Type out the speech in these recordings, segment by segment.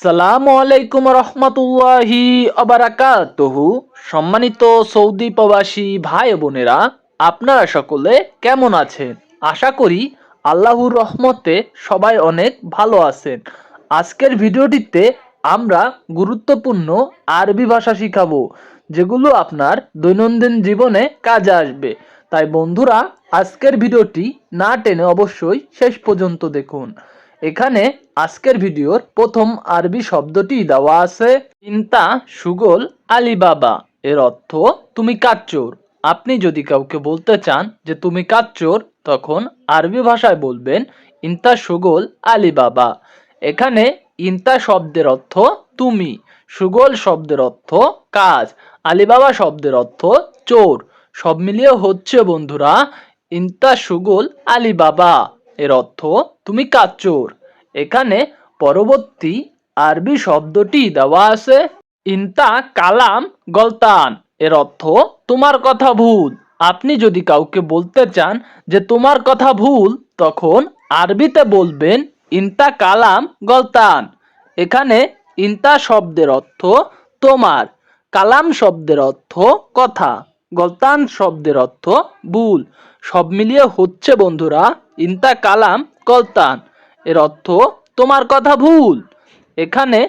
সালামু আলাইকুম রহমতুল্লাহি অবারাকাতুহু। সম্মানিত সৌদি প্রবাসী ভাই বোনেরা, আপনারা সকলে কেমন আছেন? আশা করি আল্লাহর রহমতে সবাই অনেক ভালো আছেন। আজকের ভিডিওটিতে আমরা গুরুত্বপূর্ণ আরবি ভাষা শিখাবো, যেগুলো আপনার দৈনন্দিন জীবনে কাজে আসবে। তাই বন্ধুরা, আজকের ভিডিওটি না টেনে অবশ্যই শেষ পর্যন্ত দেখুন। এখানে আজকের ভিডিওর প্রথম আরবি শব্দটি দেওয়া আছে ইনতা সুগোল আলিবাবা। এর অর্থ তুমি কাচ্চোর। আপনি যদি কাউকে বলতে চান যে তুমি কাচ্চোর, তখন আরবি ভাষায় বলবেন ইনতা সুগোল আলিবাবা। এখানে ইনতা শব্দের অর্থ তুমি, সুগোল শব্দের অর্থ কাজ, আলিবাবা শব্দের অর্থ চোর। সব মিলিয়ে হচ্ছে বন্ধুরা ইনতা সুগোল আলিবাবা। এর অর্থ তুমি কাচ্চোর। এখানে পরবর্তী আরবি শব্দটি দেওয়া আছে ইনতা কালাম গলতান। এর অর্থ তোমার কথা ভুল। আপনি যদি কাউকে বলতে চান যে তোমার কথা ভুল, তখন আরবিতে বলবেন ইনতা কালাম গলতান। এখানে ইনতা শব্দের অর্থ তোমার, কালাম শব্দের অর্থ কথা, গলতান শব্দের অর্থ ভুল। সব মিলিয়ে হচ্ছে বন্ধুরা ইনতা কালাম গলতান। এর অর্থ তোমার কথা ভুল। এখানে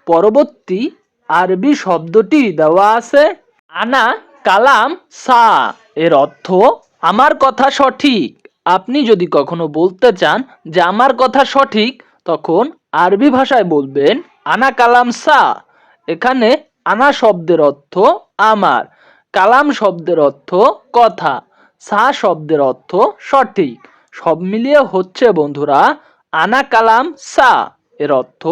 পরবর্তী আরবি শব্দটি দেওয়া আছে আনা কালাম সা। এর অর্থ আমার কথা সঠিক। আপনি যদি কখনো বলতে চান যে আমার কথা সঠিক, তখন আরবি ভাষায় বলবেন আনা কালাম সা। এখানে আনা শব্দের অর্থ আমার, কালাম শব্দের অর্থ কথা, সা শব্দের অর্থ সঠিক। সব মিলিয়ে হচ্ছে বন্ধুরা আনা কালাম সা। এর অর্থ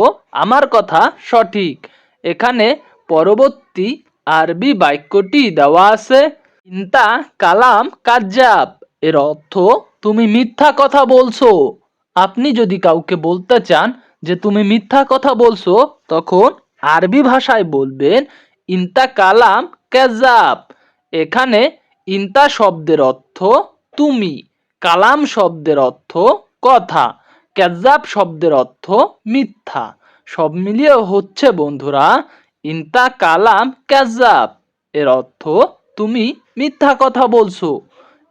আমার কথা সঠিক। এখানে পরবর্তী আরবি বাক্যটি দেওয়া আছে ইনতা কালাম কাজ্জাব। এর অর্থ তুমি মিথ্যা কথা বলছো। আপনি যদি কাউকে বলতে চান যে তুমি মিথ্যা কথা বলছো, তখন আরবি ভাষায় বলবেন ইনতা কালাম কাজ্জাব। এখানে ইনতা শব্দের অর্থ তুমি, কালাম শব্দের অর্থ কথা, কাজ্জাব শব্দের অর্থ মিথ্যা। সব মিলিয়ে হচ্ছে বন্ধুরা ইনতা কালাম কাজ্জাব। এর অর্থ তুমি মিথ্যা কথা বলছো।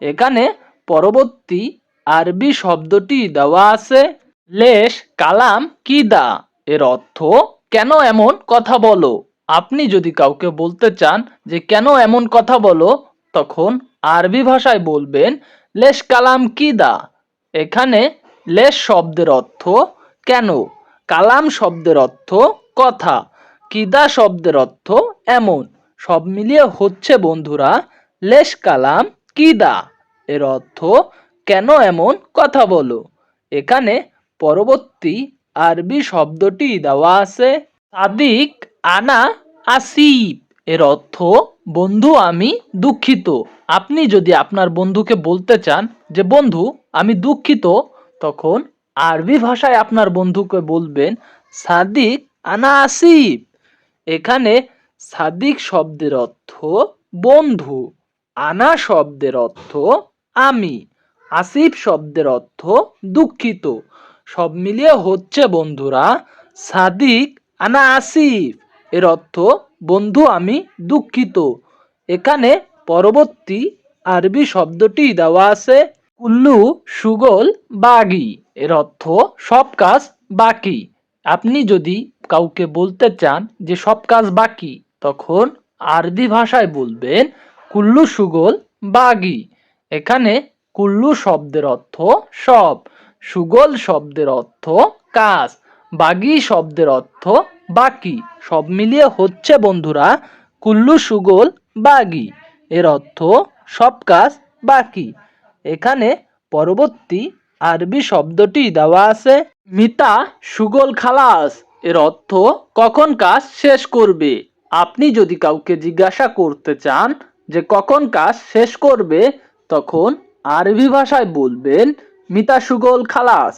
এখানে পরবর্তী আরবি শব্দটি দেওয়া আছে লেশ কালাম কিদা। এর অর্থ কেন এমন কথা বলো। আপনি যদি কাউকে বলতে চান যে কেন এমন কথা বলো, তখন আরবি ভাষায় বলবেন লেশ কালাম কিদা। এখানে লেশ শব্দের অর্থ কেন, কালাম শব্দের অর্থ কথা, কিদা শব্দের অর্থ এমন। সব মিলিয়ে হচ্ছে বন্ধুরা লেশ কালাম কিদা। এর অর্থ কেন এমন কথা বলো। এখানে পরবর্তী আরবি শব্দটি দেওয়া আছে সাদিক আনা আসিফ। এর অর্থ বন্ধু আমি দুঃখিত। আপনি যদি আপনার বন্ধুকে বলতে চান যে বন্ধু আমি দুঃখিত, তখন আরবি ভাষায় আপনার বন্ধুকে বলবেন সাদিক আনা আসিফ। এখানে সাদিক শব্দের অর্থ বন্ধু, আনা শব্দের অর্থ আমি, আসিফ শব্দের অর্থ দুঃখিত। সব মিলিয়ে হচ্ছে বন্ধুরা সাদিক আনা আসিফ। এর অর্থ বন্ধু আমি দুঃখিত। এখানে পরবর্তী আরবি শব্দটি দেওয়া আছে কুল্লু সুগল বাগি। এর অর্থ সব কাজ বাকি। আপনি যদি কাউকে বলতে চান যে সব কাজ বাকি, তখন আরবি ভাষায় বলবেন কুল্লু সুগল বাগি। এখানে কুল্লু শব্দের অর্থ সব, সুগল শব্দের অর্থ কাজ, বাগি শব্দের অর্থ বাকি। সব মিলিয়ে হচ্ছে বন্ধুরা কুল্লু সুগল বাগি। এর অর্থ সব কাজ বাকি। এখানে পরবর্তী আরবি শব্দটি দেওয়া আছে মিতা সুগল খালাস। এর অর্থ কখন কাজ শেষ করবে। আপনি যদি কাউকে জিজ্ঞাসা করতে চান যে কখন কাজ শেষ করবে, তখন আরবি ভাষায় বলবেন মিতা সুগল খালাস।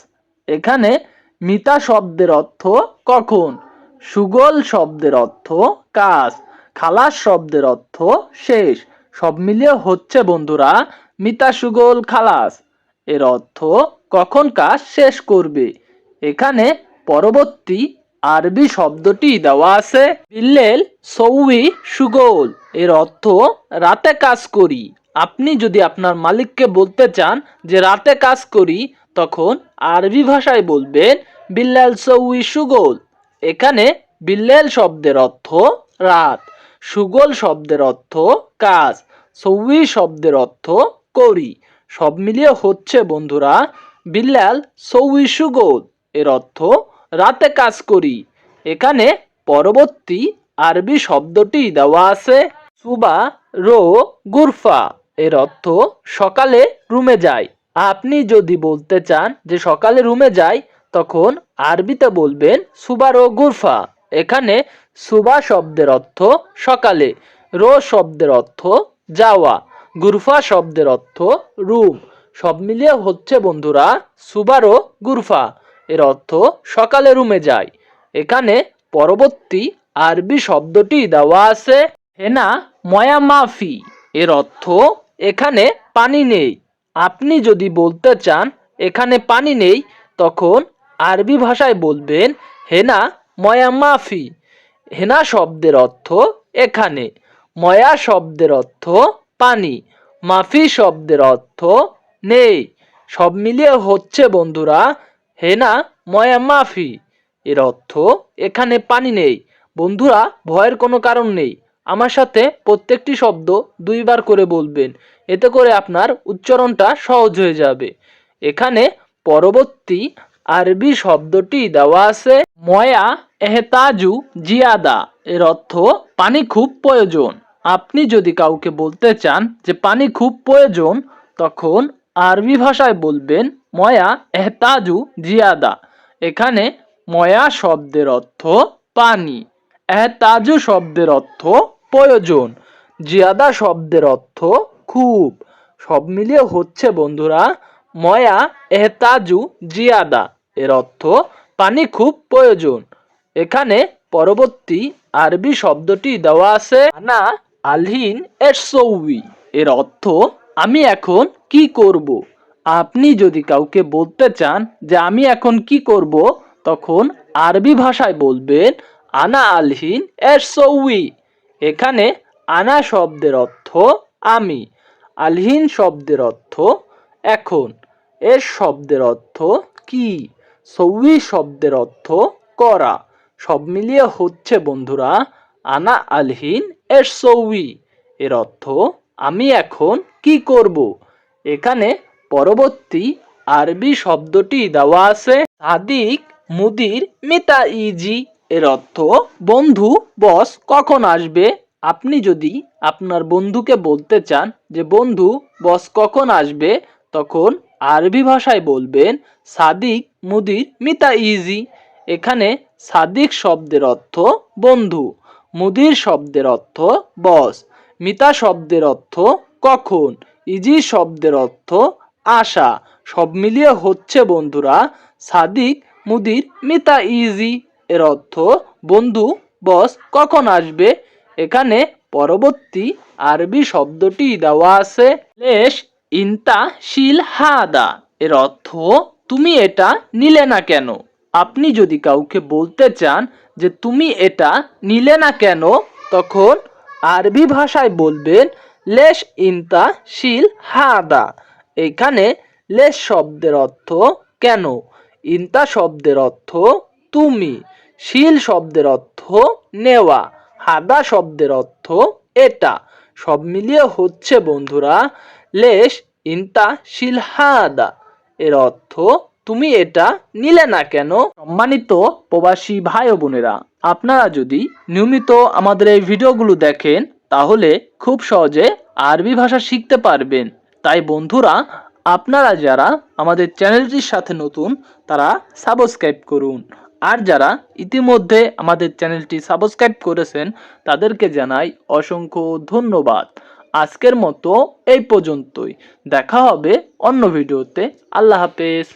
এখানে মিতা শব্দের অর্থ কখন, সুগল শব্দের অর্থ কাজ, খালাস শব্দের অর্থ শেষ। সব মিলিয়ে হচ্ছে বন্ধুরা মিতা সুগল খালাস। এর অর্থ কখন কাজ শেষ করবে। এখানে পরবর্তী আরবি শব্দটি দেওয়া আছে বিল্লেল সৌই সুগোল, এর অর্থ রাতে কাজ করি। আপনি যদি আপনার মালিককে বলতে চান যে রাতে কাজ করি, তখন আরবি ভাষায় বলবেন বিল্লাল সৌই সুগোল। এখানে বিল্লেল শব্দের অর্থ রাত, সুগোল শব্দের অর্থ কাজ, সৌই শব্দের অর্থ করি। সব মিলিয়ে হচ্ছে বন্ধুরা বিল্লাল সৌই সুগোল, এর অর্থ রাতে কাজ করি। এখানে পরবর্তী আরবি শব্দটি দেওয়া আছে সুবা রো গুরফা, এর অর্থ সকালে রুমে যায়। আপনি যদি বলতে চান যে সকালে রুমে যাই, তখন আরবিতে বলবেন সুবা রো গুরফা। এখানে সুবা শব্দের অর্থ সকালে, রো শব্দের অর্থ যাওয়া, গুরফা শব্দের অর্থ রুম। সব মিলিয়ে হচ্ছে বন্ধুরা সুবারো গুরফা, এর অর্থ সকালে রুমে যায়। এখানে পরবর্তী আরবি শব্দটি দেওয়া আছে হেনা ময়া মাফি, এর অর্থ এখানে পানি নেই। আপনি যদি বলতে চান এখানে পানি নেই, তখন আরবি ভাষায় বলবেন হেনা ময়া মাফি। হেনা শব্দের অর্থ এখানে, ময়া শব্দের অর্থ পানি, মাফি শব্দের অর্থ নেই। সব মিলিয়ে হচ্ছে বন্ধুরা হেনা ময়া মাফি, এর অর্থ এখানে পানি নেই। বন্ধুরা ভয়ের কোনো কারণ নেই, আমার সাথে প্রত্যেকটি শব্দ দুইবার করে বলবেন, এতে করে আপনার উচ্চারণটা সহজ হয়ে যাবে। এখানে পরবর্তী আরবি শব্দটি দেওয়া আছে ময়া এহতাজু জিয়াদা, এর অর্থ পানি খুব প্রয়োজন। আপনি যদি কাউকে বলতে চান যে পানি খুব প্রয়োজন, তখন আরবি ভাষায় বলবেন ময়া এহতাজু জিয়াদা। এখানে ময়া শব্দের অর্থ পানি, এহতাজু শব্দের অর্থ প্রয়োজন, জিয়াদা শব্দের অর্থ খুব। সব মিলিয়ে হচ্ছে বন্ধুরা ময়া এহতাজু জিয়াদা, এর অর্থ পানি খুব প্রয়োজন। এখানে পরবর্তী আরবি শব্দটি দেওয়া আছে আনা আলহিন এরসৌই, এর অর্থ আমি এখন কি করব। আপনি যদি কাউকে বলতে চান যে আমি এখন কি করব, তখন আরবি ভাষায় বলবেন আনা আলহিন এরসৌই। এখানে আনা শব্দের অর্থ আমি, আলহিন শব্দের অর্থ এখন, এর শব্দের অর্থ কি, সৌই শব্দের অর্থ করা। সব মিলিয়ে হচ্ছে বন্ধুরা আনা আলহিন এর সৌই, এর অর্থ আমি এখন কি করব। এখানে পরবর্তী আরবি শব্দটি দেওয়া আছে সাদিক মুদির মিতা ইজি, এর অর্থ বন্ধু বস কখন আসবে। আপনি যদি আপনার বন্ধুকে বলতে চান যে বন্ধু বস কখন আসবে, তখন আরবি ভাষায় বলবেন সাদিক মুদির মিতা ইজি। এখানে সাদিক শব্দের অর্থ বন্ধু, মুদির শব্দের অর্থ বস, মিতা শব্দের অর্থ কখন, ইজি শব্দের অর্থ আশা। সব মিলিয়ে হচ্ছে বন্ধুরা সাদিক মুদির মিতা ইজি, এর অর্থ বন্ধু বস কখন আসবে। এখানে পরবর্তী আরবি শব্দটি দেওয়া আছে লেশ ইনতা শিল হাদা, এর অর্থ তুমি এটা নিলে না কেন। আপনি যদি কাউকে বলতে চান যে তুমি এটা নিলে না কেন, তখন আরবি ভাষায় বলবেন লেশ ইনতা শিল হাদা। এখানে লেশ শব্দের অর্থ কেন, ইনতা শব্দের অর্থ তুমি, শিল শব্দের অর্থ নেওয়া, হাদা শব্দের অর্থ এটা। সব মিলিয়ে হচ্ছে বন্ধুরা লেশ ইনতা শিল হাদা, এর অর্থ তুমি এটা নিলে না কেন। সম্মানিত প্রবাসী ভাই ও বোনেরা, আপনারা যদি নিয়মিত আমাদের এই ভিডিওগুলো দেখেন, তাহলে খুব সহজে আরবি ভাষা শিখতে পারবেন। তাই বন্ধুরা আপনারা যারা আমাদের চ্যানেলটির সাথে নতুন, তারা সাবস্ক্রাইব করুন। আর যারা ইতিমধ্যে আমাদের চ্যানেলটি সাবস্ক্রাইব করেছেন, তাদেরকে জানাই অসংখ্য ধন্যবাদ। আজকের মতো এই পর্যন্তই, দেখা হবে অন্য ভিডিওতে। আল্লাহ হাফেজ।